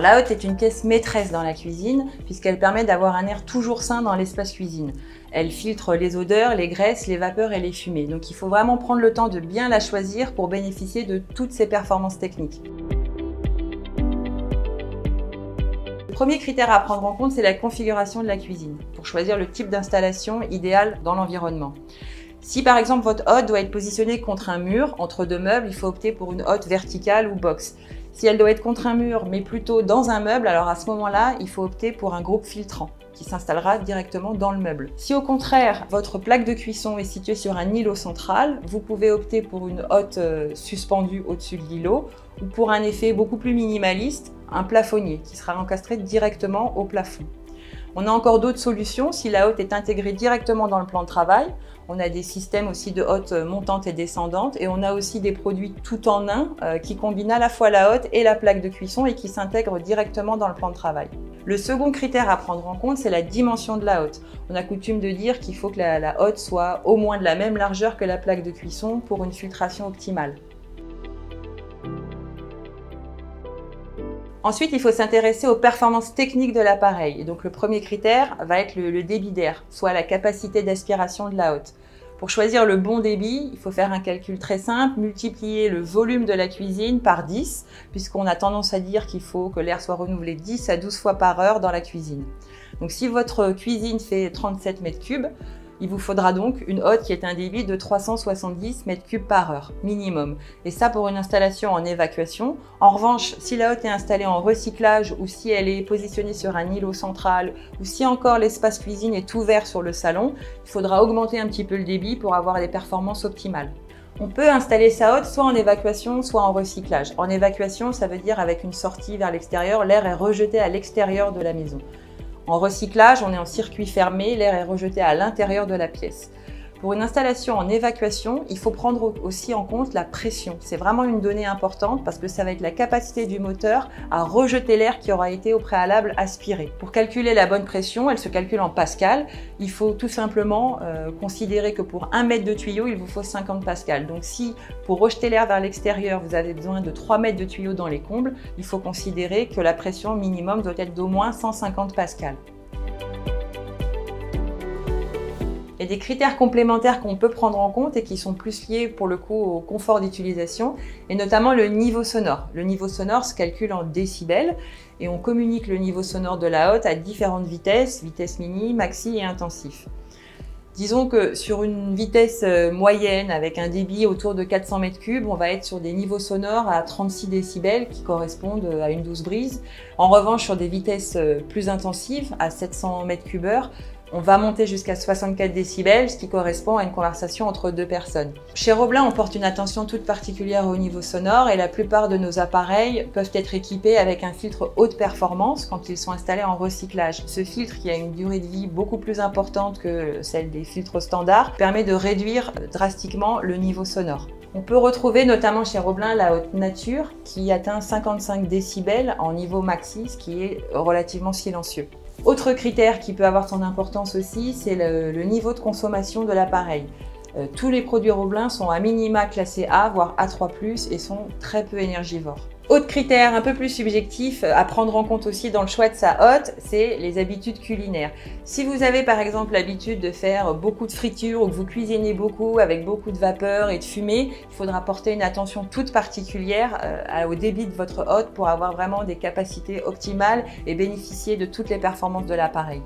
la hotte est une pièce maîtresse dans la cuisine puisqu'elle permet d'avoir un air toujours sain dans l'espace cuisine. Elle filtre les odeurs, les graisses, les vapeurs et les fumées. Donc il faut vraiment prendre le temps de bien la choisir pour bénéficier de toutes ses performances techniques. Le premier critère à prendre en compte, c'est la configuration de la cuisine pour choisir le type d'installation idéal dans l'environnement. Si par exemple votre hotte doit être positionnée contre un mur, entre deux meubles, il faut opter pour une hotte verticale ou box. Si elle doit être contre un mur, mais plutôt dans un meuble, alors à ce moment-là, il faut opter pour un groupe filtrant qui s'installera directement dans le meuble. Si au contraire, votre plaque de cuisson est située sur un îlot central, vous pouvez opter pour une hotte suspendue au-dessus de l'îlot ou pour un effet beaucoup plus minimaliste, un plafonnier qui sera encastré directement au plafond. On a encore d'autres solutions si la hotte est intégrée directement dans le plan de travail. On a des systèmes aussi de hotte montante et descendante et on a aussi des produits tout en un qui combinent à la fois la hotte et la plaque de cuisson et qui s'intègrent directement dans le plan de travail. Le second critère à prendre en compte, c'est la dimension de la hotte. On a coutume de dire qu'il faut que la hotte soit au moins de la même largeur que la plaque de cuisson pour une filtration optimale. Ensuite, il faut s'intéresser aux performances techniques de l'appareil. Et donc, le premier critère va être le débit d'air, soit la capacité d'aspiration de la hotte. Pour choisir le bon débit, il faut faire un calcul très simple, multiplier le volume de la cuisine par 10, puisqu'on a tendance à dire qu'il faut que l'air soit renouvelé 10 à 12 fois par heure dans la cuisine. Donc, si votre cuisine fait 37 mètres cubes, il vous faudra donc une hotte qui ait un débit de 370 mètres cubes par heure, minimum. Et ça pour une installation en évacuation. En revanche, si la hotte est installée en recyclage ou si elle est positionnée sur un îlot central ou si encore l'espace cuisine est ouvert sur le salon, il faudra augmenter un petit peu le débit pour avoir des performances optimales. On peut installer sa hotte soit en évacuation, soit en recyclage. En évacuation, ça veut dire avec une sortie vers l'extérieur, l'air est rejeté à l'extérieur de la maison. En recyclage, on est en circuit fermé, l'air est rejeté à l'intérieur de la pièce. Pour une installation en évacuation, il faut prendre aussi en compte la pression. C'est vraiment une donnée importante parce que ça va être la capacité du moteur à rejeter l'air qui aura été au préalable aspiré. Pour calculer la bonne pression, elle se calcule en pascal. Il faut tout simplement considérer que pour 1 mètre de tuyau, il vous faut 50 pascal. Donc si pour rejeter l'air vers l'extérieur, vous avez besoin de 3 mètres de tuyau dans les combles, il faut considérer que la pression minimum doit être d'au moins 150 pascal. Il y a des critères complémentaires qu'on peut prendre en compte et qui sont plus liés pour le coup au confort d'utilisation et notamment le niveau sonore. Le niveau sonore se calcule en décibels et on communique le niveau sonore de la hotte à différentes vitesses, vitesse mini, maxi et intensif. Disons que sur une vitesse moyenne avec un débit autour de 400 mètres cubes, on va être sur des niveaux sonores à 36 décibels qui correspondent à une douce brise. En revanche, sur des vitesses plus intensives à 700 mètres cubes heure, on va monter jusqu'à 64 décibels, ce qui correspond à une conversation entre deux personnes. Chez Roblin, on porte une attention toute particulière au niveau sonore et la plupart de nos appareils peuvent être équipés avec un filtre haute performance quand ils sont installés en recyclage. Ce filtre, qui a une durée de vie beaucoup plus importante que celle des filtres standards, permet de réduire drastiquement le niveau sonore. On peut retrouver notamment chez Roblin la hotte nature qui atteint 55 décibels en niveau maxi, ce qui est relativement silencieux. Autre critère qui peut avoir son importance aussi, c'est le niveau de consommation de l'appareil. Tous les produits Roblin sont à minima classés A, voire A3+, et sont très peu énergivores. Autre critère un peu plus subjectif à prendre en compte aussi dans le choix de sa hotte, c'est les habitudes culinaires. Si vous avez par exemple l'habitude de faire beaucoup de fritures ou que vous cuisinez beaucoup avec beaucoup de vapeur et de fumée, il faudra porter une attention toute particulière au débit de votre hotte pour avoir vraiment des capacités optimales et bénéficier de toutes les performances de l'appareil.